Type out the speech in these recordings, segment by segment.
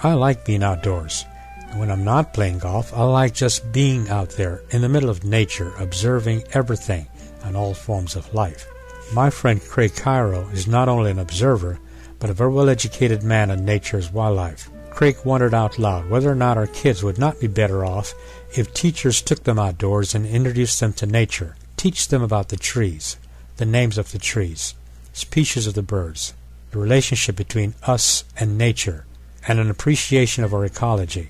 I like being outdoors. And when I'm not playing golf, I like just being out there in the middle of nature, observing everything and all forms of life. My friend Craig Cairo is not only an observer, but a very well-educated man on nature's wildlife. Craig wondered out loud whether or not our kids would not be better off if teachers took them outdoors and introduced them to nature, teach them about the trees, the names of the trees, species of the birds, the relationship between us and nature, and an appreciation of our ecology.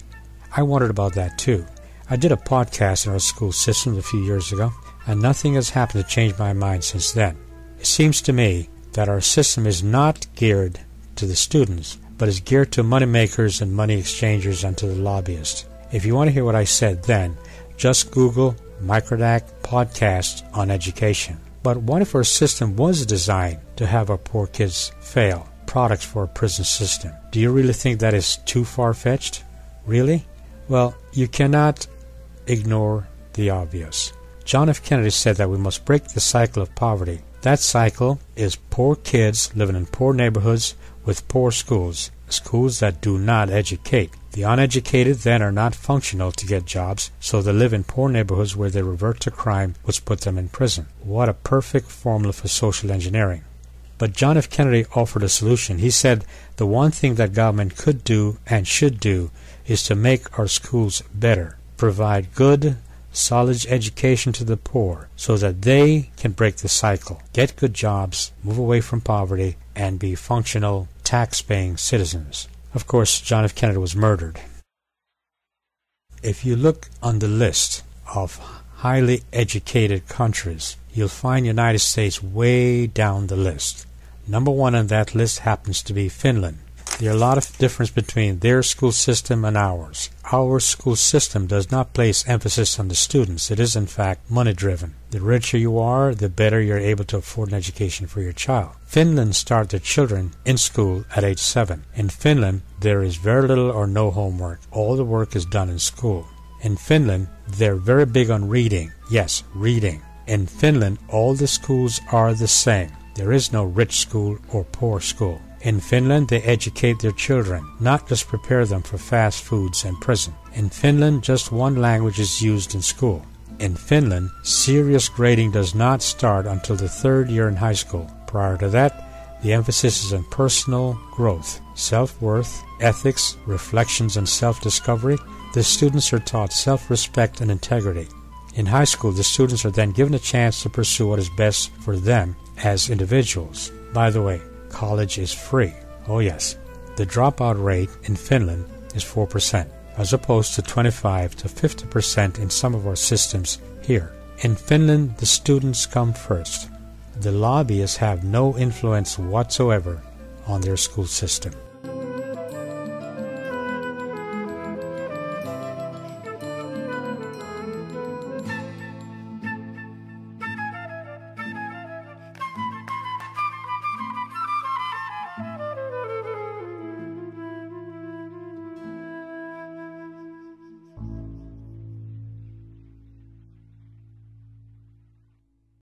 I wondered about that too. I did a podcast in our school system a few years ago, and nothing has happened to change my mind since then. It seems to me that our system is not geared to the students, but is geared to moneymakers and money exchangers and to the lobbyists. If you want to hear what I said then, just Google Microdac podcast on education. But what if our system was designed to have our poor kids fail? Products for a prison system. Do you really think that is too far-fetched? Really? Well, you cannot ignore the obvious. John F. Kennedy said that we must break the cycle of poverty. That cycle is poor kids living in poor neighborhoods with poor schools, schools that do not educate. The uneducated then are not functional to get jobs, so they live in poor neighborhoods where they revert to crime, which put them in prison. What a perfect formula for social engineering. But John F. Kennedy offered a solution. He said the one thing that government could do and should do is to make our schools better, provide good, solid education to the poor so that they can break the cycle, get good jobs, move away from poverty, and be functional, tax-paying citizens. Of course, John F. Kennedy was murdered. If you look on the list of highly educated countries, you'll find United States way down the list. Number one on that list happens to be Finland. There are a lot of difference between their school system and ours. Our school system does not place emphasis on the students. It is, in fact, money-driven. The richer you are, the better you're able to afford an education for your child. Finland start their children in school at age 7. In Finland, there is very little or no homework. All the work is done in school. In Finland, they're very big on reading. Yes, reading. In Finland, all the schools are the same. There is no rich school or poor school. In Finland, they educate their children, not just prepare them for fast foods and prison. In Finland, just one language is used in school. In Finland, serious grading does not start until the 3rd year in high school. Prior to that, the emphasis is on personal growth, self-worth, ethics, reflections, and self-discovery. The students are taught self-respect and integrity. In high school, the students are then given a chance to pursue what is best for them as individuals. By the way, college is free. Oh yes. The dropout rate in Finland is 4%, as opposed to 25 to 50% in some of our systems here. In Finland, the students come first. The lobbyists have no influence whatsoever on their school system.